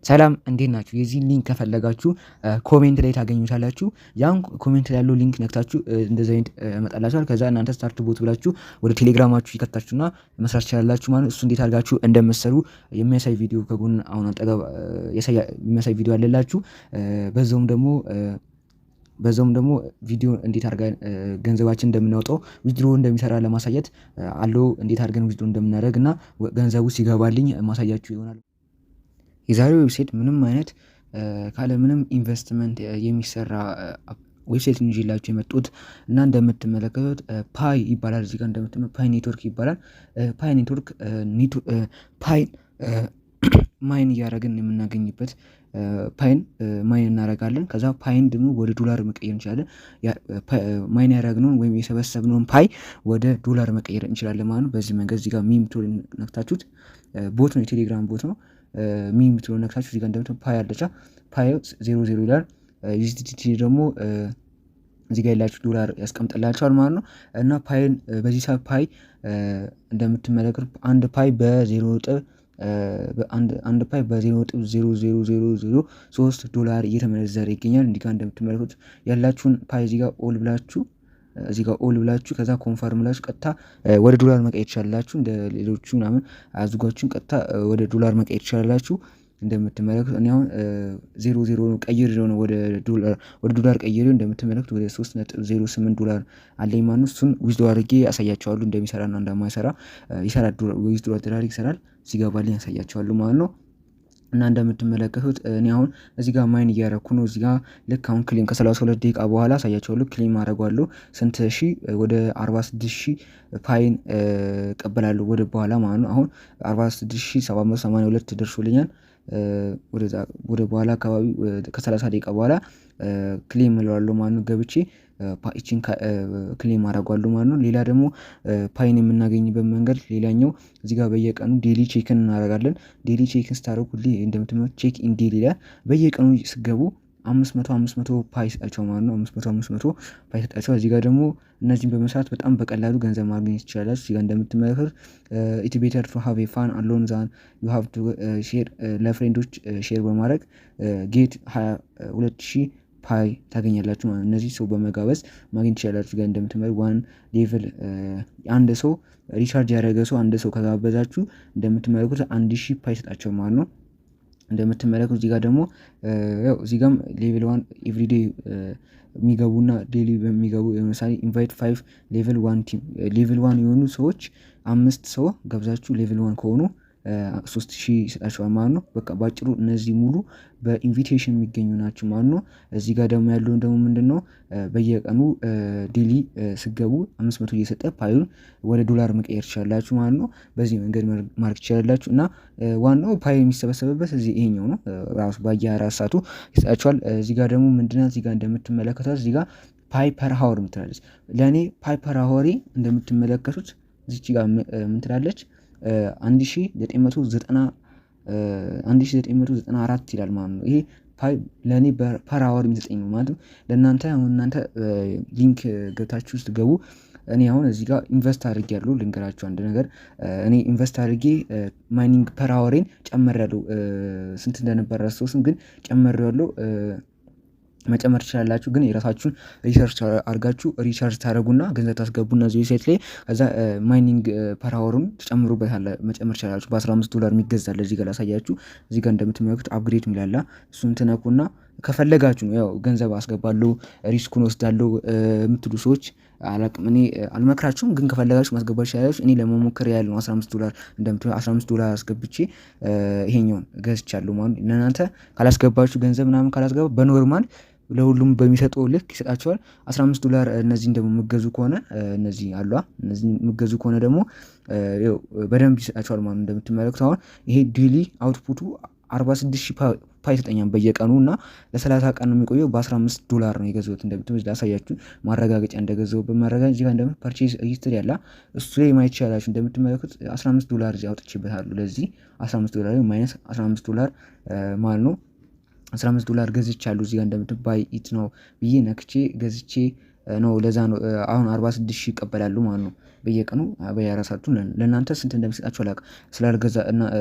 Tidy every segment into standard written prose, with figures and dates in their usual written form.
ሰላም እንዴት ናችሁ? የዚህ ሊንክ ከፈለጋችሁ ኮሜንት ላይ ታገኙታላችሁ። ያን ኮሜንት ላይ ያለው ሊንክ ነክታችሁ እንደዚህ አይነት ያመጣላችኋል። ከዛ እናንተ ስታርት ቦት ብላችሁ ወደ ቴሌግራማችሁ ይከታችሁና መስራት ትችላላችሁ ማለት እሱ እንዴት አድርጋችሁ እንደምትሰሩ የሚያሳይ ቪዲዮ ከጎን አሁን አጠገብ የሚያሳይ ቪዲዮ አለላችሁ። በዛውም ደግሞ ቪዲዮ እንዴት አድርገን ገንዘባችን እንደምናወጣው ዊዝድሮ እንደሚሰራ ለማሳየት አለው እንዴት አድርገን ዊዝድሮ እንደምናደርግ እና ገንዘቡ ሲገባልኝ ማሳያችሁ ይሆናል። የዛሬው ዌብሳይት ምንም አይነት ካለ ምንም ኢንቨስትመንት የሚሰራ ዌብሳይት ነው ይዤላችሁ የመጡት እና እንደምትመለከቱት ፓይ ይባላል። እዚህ ጋር እንደምትመለከቱት ፓይ ኔትወርክ ይባላል። ፓይ ኔትወርክ ፓይን ማይን እያደረግን የምናገኝበት ፓይን ማይን እናደርጋለን። ከዛ ፓይን ደግሞ ወደ ዶላር መቀየር እንችላለን። ማይን ያደረግነውን ወይም የሰበሰብነውን ፓይ ወደ ዶላር መቀየር እንችላለን ማለት ነው። በዚህ መንገድ እዚህ ጋር ሚም ቱል ነክታችሁት ቦት ነው፣ የቴሌግራም ቦት ነው። ሚም ቱል ነክታችሁ እዚህ ጋር እንደምትመለከቱት ፓይ አለቻ ፓይ 00 ይላል። ዩኤስዲቲ ደግሞ እዚህ ጋር ያላችሁ ዶላር ያስቀምጥላችኋል ማለት ነው። እና ፓይን በዚህ ሰዓት ፓይ እንደምትመለከቱት አንድ ፓይ አንድ ፓይ በ0.00003 ዶላር እየተመነዘረ ይገኛል። እንዲህ ጋር እንደምትመለከቱት ያላችሁን ፓይ እዚህ ጋር ኦል ብላችሁ ከዛ ኮንፈርም ብላችሁ ቀጥታ ወደ ዶላር መቀየር ትችላላችሁ። እንደ ሌሎቹ ምናምን አያዙጋችሁም። ቀጥታ ወደ ዶላር መቀየር ትችላላችሁ። እንደምትመለከቱት እኔ አሁን 00 ነው ቀይሬው ነው ወደ ዶላር ቀይሬው እንደምትመለከቱት ወደ 3.08 ዶላር አለኝ ማለት ነው። እሱን ዊዝድሮ አድርጌ ያሳያቸዋለሁ እንደሚሰራና እንደማይሰራ። ይሰራል፣ ዊዝድሮ አድራጊ ይሰራል፣ ሲገባልኝ ያሳያቸዋለሁ ማለት ነው። እና እንደምትመለከቱት እኔ አሁን እዚህ ጋር ማይን እያደረኩ ነው። እዚህ ጋር ልክ አሁን ክሌም ከ32 ደቂቃ በኋላ አሳያቸዋለሁ። ክሌም አደርጋለሁ ስንት ሺህ ወደ 46,000 ፓይን እቀበላለሁ ወደ በኋላ ማለት ነው። አሁን 46,782 ደርሶልኛል። ወደ በኋላ አካባቢ ከ30 ደቂቃ በኋላ ክሌም እለዋለሁ ማለት ነው። ገብቼ ፓይችን ክሌም አደርጋለሁ ማለት ነው። ሌላ ደግሞ ፓይን የምናገኝበት መንገድ ሌላኛው እዚህ ጋር በየቀኑ ዴሊ ቼክን እናደርጋለን። ዴሊ ቼክን ስታደርጉ እንደምትመለከቱት ቼክ ኢን ዴሊ ላይ በየቀኑ ስገቡ 500 ፓይ ሰጣቸው ማለት ነው። 500 ፓይ ሰጣቸው። እዚህ ጋር ደግሞ እነዚህን በመስራት በጣም በቀላሉ ገንዘብ ማግኘት ይችላል። እዚህ ጋር እንደምትመለከቱት ኢት ቤተር ቱ ሃቭ ኤ ፋን አሎን ዛን ዩ ሃቭ ቱ ሼር፣ ለፍሬንዶች ሼር በማድረግ ጌት 22,000 ፓይ ታገኛላችሁ ማለት ነው። እነዚህ ሰው በመጋበዝ ማግኘት ይችላላችሁ። ጋር እንደምትመለከቱት ዋን ሌቭል አንድ ሰው ሪቻርጅ ያደረገ ሰው አንድ ሰው ከጋበዛችሁ እንደምትመለከቱት 1,000 ፓይ ሰጣቸው ማለት ነው። እንደምትመለከቱት እዚህ ጋር ደግሞ ያው እዚህ ጋርም ሌቭል 1 ኤቭሪዴ የሚገቡና ዴሊ በሚገቡ ለምሳሌ ኢንቫይት 5 ሌቭል 1 ቲም ሌቭል 1 የሆኑ ሰዎች 5 ሰው ገብዛችሁ ሌቭል 1 ከሆኑ 3,000 ይሰጣቸዋል ማለት ነው። በቃ ባጭሩ እነዚህ ሙሉ በኢንቪቴሽን የሚገኙ ናቸው ማለት ነው። እዚህ ጋር ደግሞ ያለውን ደግሞ ምንድነው በየቀኑ ዴሊ ስገቡ 500 እየሰጠ ፓዩን ወደ ዶላር መቀየር ትችላላችሁ ማለት ነው። በዚህ መንገድ ማድረግ ትችላላችሁ። እና ዋናው ፓይ የሚሰበሰብበት እዚህ ይሄኛው ነው። ራሱ በየ24 ሰዓቱ ይሰጣችኋል። እዚህ ጋር ደግሞ ምንድነው እዚህ ጋር እንደምትመለከቱት እዚህ ጋር ፓይ ፐር ሃወር ምትላለች። ለኔ ፓይ ፐር ሃወር እንደምትመለከቱት እዚች ጋር ምን ትላለች 1994 ይላል ማለት ነው። ይሄ ፓይ ለኔ ፐር አወር የሚሰጠኝ ነው ማለት ነው። ለእናንተ አሁን እናንተ ሊንክ ገብታችሁ ውስጥ ገቡ። እኔ አሁን እዚህ ጋር ኢንቨስት አድርጌያለሁ። ልንገራችሁ አንድ ነገር፣ እኔ ኢንቨስት አድርጌ ማይኒንግ ፐር አወሬን ጨምሬያለሁ። ስንት እንደነበረ ረሳሁት፣ ግን ጨምሬያለሁ። መጨመር ትችላላችሁ። ግን የራሳችሁን ሪሰርች አድርጋችሁ ሪቻርጅ ታደርጉና ገንዘብ ታስገቡና እዚህ ዌብሳይት ላይ ከዛ ማይኒንግ ፐር አወሩን ትጨምሩበታል። መጨመር ትችላላችሁ። በ15 ዶላር የሚገዛል። እዚህ ጋር ላሳያችሁ። እዚህ ጋር እንደምትመለከቱት አፕግሬድ የሚላላ እሱን ትነኩና ከፈለጋችሁ ነው ያው ገንዘብ አስገባለሁ ሪስኩን ወስዳለሁ የምትሉ ሰዎች አላቅም፣ እኔ አልመክራችሁም። ግን ከፈለጋችሁ ማስገባት ትችላላችሁ። እኔ ለመሞከር ያህል ነው 15 ዶላር እንደምትመለከቱት 15 ዶላር አስገብቼ ይሄኛውን ገዝቻለሁ ማለት ነው። እናንተ ካላስገባችሁ ገንዘብ ምናምን ካላስገባ በኖርማል ለሁሉም በሚሰጠው ልክ ይሰጣቸዋል። 15 ዶላር እነዚህን ደግሞ የምገዙ ከሆነ እነዚህ አሏ እነዚህ የምገዙ ከሆነ ደግሞ ያው በደንብ ይሰጣቸዋል ማለት ነው። እንደምትመለከቱት አሁን ይሄ ዴሊ አውትፑቱ 46,000 ፓይ ይሰጠኛል በየቀኑ እና ለ30 ቀን ነው የሚቆየው። በ15 ዶላር ነው የገዛሁት። እንደምትመለከቱት ላሳያችሁ ማረጋገጫ እንደገዛሁበት ማረጋገጫ እዚህ ጋር እንደምትመለከቱት ፐርቼዝ ሂስትሪ ያለ እሱ ላይ ማየት ይችላላችሁ። እንደምትመለከቱት 15 ዶላር እዚህ አውጥቼበታለሁ። ለዚህ 15 ዶላር ማይነስ 15 ዶላር ማለት ነው 15 ዶላር ገዝቻለሁ። እዚህ ጋር እንደምትባይ ኢት ነው ብዬ ነክቼ ገዝቼ ነው። ለዛ ነው አሁን 46 ሺህ ይቀበላሉ ማለት ነው በየቀኑ በየራሳችሁ። ለእናንተ ስንት እንደሚሰጣችሁ አላውቅም።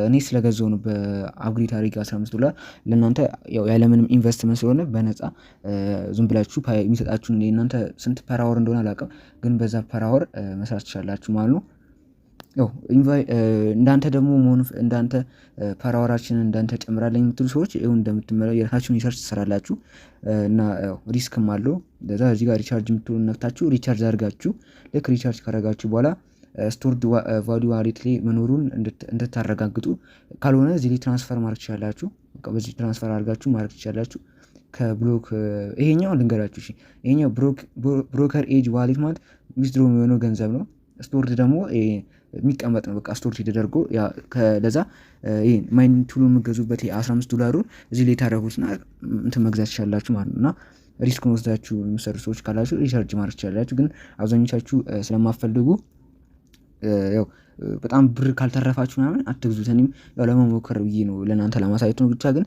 እኔ ስለገዛው ነው በአፕግሬድ አድርጌ $15 ለእናንተ ያው ያለምንም ኢንቨስትመንት ስለሆነ በነፃ ዝም ብላችሁ የሚሰጣችሁን እናንተ ስንት ፐር አወር እንደሆነ አላውቅም፣ ግን በዛ ፐር አወር መስራት ትችላላችሁ ማለት ነው። ያው እንዳንተ ደግሞ መሆን እንዳንተ ፐር አወራችንን እንዳንተ ጨምራለኝ የምትሉ ሰዎች ይኸው እንደምትመለከቱ የራሳችሁን ሪሰርች ትሰራላችሁ እና ያው ሪስክም አለው። ለዛ እዚህ ጋር ሪቻርጅ የምትሉ ነክታችሁ ሪቻርጅ አድርጋችሁ ልክ ሪቻርጅ ካረጋችሁ በኋላ ስቶርድ ቫልዩ ዋሌት ላይ መኖሩን እንድታረጋግጡ፣ ካልሆነ እዚህ ላይ ትራንስፈር ማድረግ ትችላላችሁ። በዚህ ትራንስፈር አድርጋችሁ ማድረግ ትችላላችሁ ከብሎክ። ይሄኛው ልንገራችሁ እሺ፣ ይሄኛው ብሮከር ኤጅ ዋሌት ማለት ዊዝድሮ የሚሆነው ገንዘብ ነው። ስቶርድ ደግሞ የሚቀመጥ ነው። በቃ ስቶር ተደርጎ ለዛ ይሄን ማይን ቱሉ የምገዙበት $15 እዚህ ላይ ታረጉትና እንትን መግዛት ትችላላችሁ ማለት ነው። እና ሪስኩን ወስዳችሁ የሚሰሩ ሰዎች ካላችሁ ሪቻርጅ ማድረግ ትችላላችሁ። ግን አብዛኞቻችሁ ስለማፈልጉ ያው በጣም ብር ካልተረፋችሁ ምናምን አትግዙት። እኔም ያው ለመሞከር ብዬ ነው ለእናንተ ለማሳየት ነው። ብቻ ግን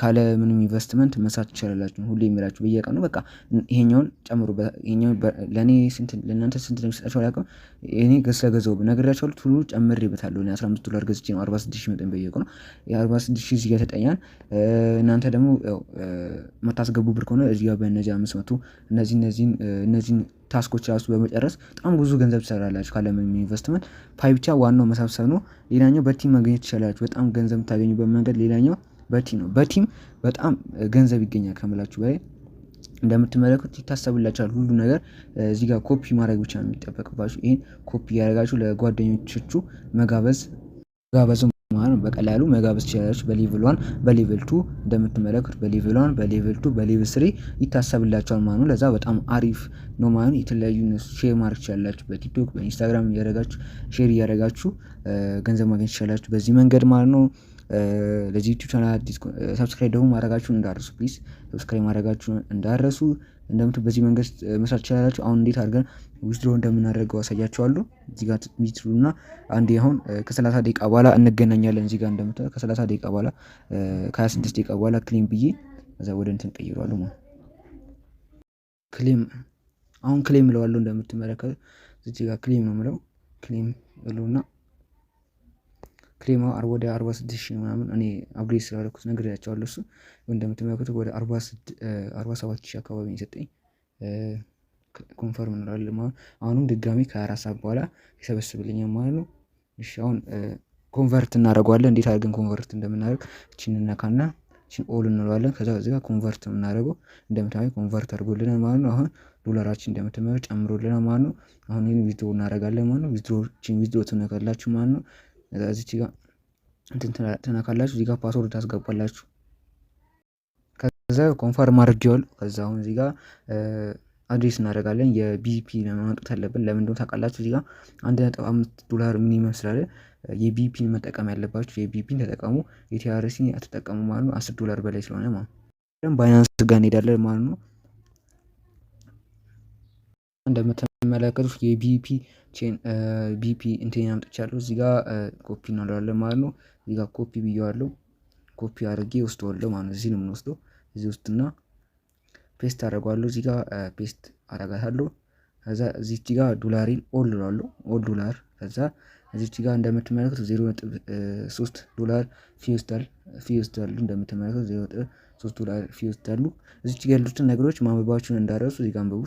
ካለ ምንም ኢንቨስትመንት መስራት ትችላላችሁ። ሁሌ የሚላችሁ በየቀኑ በቃ ይሄኛውን ጨምሩበት። ይሄኛው ለእኔ ስንት ለእናንተ ስንት እንደሚሰጣችሁ አላውቅም። እኔ ስለገዛው ነግሬያችኋለሁ። ቱሉ ጨምሬበታለሁ። እኔ $15 ገዝቼ ነው 46 ሺህ መጠን በየቀኑ የ46 ሺህ እዚህ ጋር ተጠኛል። እናንተ ደግሞ ያው የምታስገቡ ብር ከሆነ እዚህ ጋር በእነዚህ 500 እነዚህን ታስኮች ራሱ በመጨረስ በጣም ብዙ ገንዘብ ትሰራላችሁ ካለምንም ኢንቨስትመንት። ፓይ ብቻ ዋናው መሰብሰብ ነው። ሌላኛው በቲም ማግኘት ትችላላችሁ። በጣም ገንዘብ የምታገኙበት መንገድ ሌላኛው በቲም ነው። በቲም በጣም ገንዘብ ይገኛል ከምላችሁ በላይ። እንደምትመለከቱት ይታሰብላችኋል ሁሉ ነገር። እዚህ ጋር ኮፒ ማድረግ ብቻ ነው የሚጠበቅባችሁ። ይሄን ኮፒ ያደረጋችሁ ለጓደኞቻችሁ መጋበዝ ማለት ነው። በቀላሉ መጋበዝ ትችላላችሁ። በሌቭል 1 በሌቭል 2 እንደምትመለከቱት በሌቭል 1 በሌቭል 2 በሌቭል 3 ይታሰብላችኋል ማለት ነው። ለዛ በጣም አሪፍ ነው ማለት ነው። የተለያዩ ሼር ማድረግ ትችላላችሁ። በቲክቶክ በኢንስታግራም እያደረጋችሁ ሼር እያደረጋችሁ ገንዘብ ማግኘት ትችላላችሁ በዚህ መንገድ ማለት ነው። ለዚህ ዩቲዩብ ቻናል አዲስ ሰብስክራይብ ደግሞ ማድረጋችሁን እንዳረሱ ፕሊዝ፣ ሰብስክራይብ ማድረጋችሁን እንዳረሱ። በዚህ መንገድ መስራት ትችላላችሁ። አሁን እንዴት አድርገን ዊዝድሮ እንደምናደርገው አሳያችኋለሁ። እዚህ ጋር ሚትሩና አንዴ አሁን ከ30 ደቂቃ በኋላ እንገናኛለን። እዚህ ጋር እንደምታዩት ከ30 ደቂቃ በኋላ ከ26 ደቂቃ በኋላ ክሌም ብዬ ከዛ ወደ እንትን ቀይሯለሁ ማለት ክሌም። አሁን ክሌም እለዋለሁ። እንደምትመለከቱት እዚህ ጋር ክሌም ነው የምለው። ክሌም ብሎና ክሌም ወደ 46 ሺህ ምናምን እኔ አፕግሬድ ስላደረኩት ነግሬያቸዋለሁ። እሱ እንደምትመለከቱት ወደ 47 ሺህ አካባቢ የሰጠኝ ኮንፈርም እንላለን ማለት ነው። አሁንም ድጋሚ ከ24 ሰዓት በኋላ ይሰበስብልኛል ማለት ነው። እሺ አሁን ኮንቨርት እናደርገዋለን። እንዴት አድርገን ኮንቨርት እንደምናደርግ እቺን እናካና እቺን ኦል እንለዋለን። ከዛ እዚህ ጋር ኮንቨርት የምናደርገው እንደምታዩት ኮንቨርት አድርጎልናል ማለት ነው። አሁን ዶላራችን እንደምትመለከቱት ጨምሮልናል ማለት ነው። አሁን ይሄን ዊዝድሮ እናደርጋለን ማለት ነው። ዊዝድሮ ትነካላችሁ ማለት ነው። እዚች ጋር እንትን ትነካላችሁ። እዚህ ጋር ፓስወርድ ታስገባላችሁ። ከዛ ኮንፈርም አድርጌዋለሁ። ከዛ አሁን እዚህ ጋር አድሬስ እናደርጋለን። የቢፒ ለማውጣት አለብን። ለምን እንደሆነ ታውቃላችሁ። እዚህ ጋር $1.5 ሚኒመም ስላለ የቢፒን መጠቀም ያለባችሁ የቢፒን ተጠቀሙ። የቲአርሲ አትጠቀሙ ማለት ነው። $10 በላይ ስለሆነ ማለት ነው። ባይናንስ ጋር እንሄዳለን ማለት ነው። እንደምትመለከቱት የቢፒ ቼን ቢፒ እንትን አምጥቻለሁ። እዚህ ጋር ኮፒ እናደርጋለን ማለት ነው። እዚህ ጋር ኮፒ ብየዋለሁ። ኮፒ አድርጌ ወስደዋለሁ ማለት ነው። እዚህ ነው የምንወስደው። እዚህ ውስጥና ፔስት አደርገዋለሁ። እዚህ ጋር ፔስት አደርጋታለሁ። ከዛ እዚች ጋር ዶላሪን ኦል እላለሁ። ኦል ዶላር። ከዛ እዚች ጋር እንደምትመለከቱት $0.3 ፊ ይወስዳሉ። እንደምትመለከቱት $0.3 ፊ ይወስዳሉ። እዚች ጋር ያሉትን ነገሮች ማንበባችሁን እንዳረሱ እዚህ ጋር አንብቡ።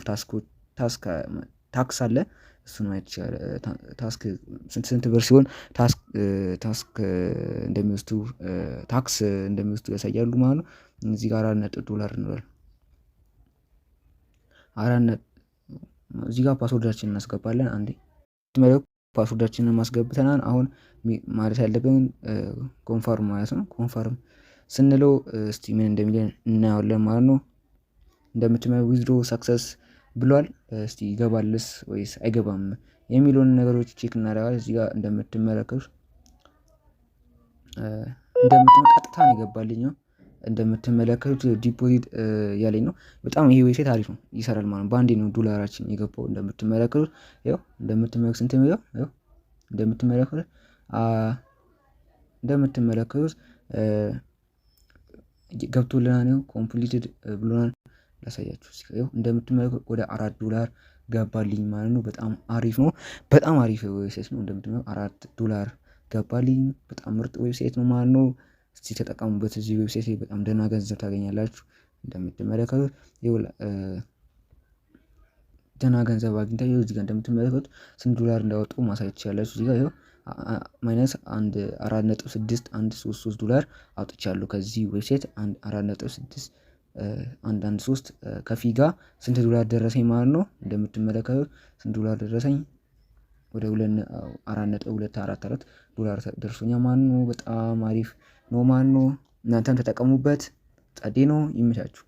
ታክስ አለ፣ እሱን ማየት ይችላል። ታስክ ስንት ብር ሲሆን ታስክ እንደሚወስዱ ታክስ እንደሚወስዱ ያሳያሉ ማለት ነው። እዚህ ጋር $4 እንላለን። እዚህ ጋር ፓስወርዳችንን እናስገባለን። አንዴ ፓስወርዳችንን ማስገብተናል። አሁን ማለት ያለብን ኮንፈርም ማለት ነው። ኮንፈርም ስንለው እስቲ ምን እንደሚለን እናየዋለን ማለት ነው። እንደምትመለከቱት ዊዝድሮ ሰክሰስ ብሏል። እስቲ ይገባልስ ወይስ አይገባም የሚለውን ነገሮች ቼክ እናደርጋለን። እዚህ ጋር እንደምትመለከቱት ቀጥታ ነው የገባልኝ ነው። እንደምትመለከቱት ዲፖዚት ያለኝ ነው። በጣም ይሄ ዌብሳይት አሪፍ ነው፣ ይሰራል ማለት ነው። በአንዴ ነው ዶላራችን የገባው። እንደምትመለከቱት ያው ስንት ነው ያው እንደምትመለከቱት ገብቶልናል። ነው ኮምፕሊትድ ብሎናል። ላሳያችሁ። እንደምትመለከቱት ወደ $4 ገባልኝ ማለት ነው። በጣም አሪፍ ነው። በጣም አሪፍ ዌብሳይት ነው። እንደምትመለከቱት $4 ገባልኝ። በጣም ምርጥ ዌብሳይት ነው ማለት ነው። እስቲ ተጠቀሙበት። እዚህ ዌብሳይት ላይ በጣም ደህና ገንዘብ ታገኛላችሁ። እንደምትመለከቱት ደህና ገንዘብ አግኝታ እዚህ ጋር እንደምትመለከቱት ስንት $1 እንዳወጡ ማሳየት ትችላላችሁ። እዚህ ጋር ማይነስ $4.6133 አውጥቻለሁ ከዚህ ዌብሳይት 4.6113 ከፊ ጋር ስንት $1 ደረሰኝ ማለት ነው። እንደምትመለከቱት ስንት $1 ደረሰኝ? ወደ $4.244 ደርሶኛል ማለት ነው። በጣም አሪፍ ነው ማለት ነው። እናንተም ተጠቀሙበት። ጸዴ ነው። ይመቻችሁ።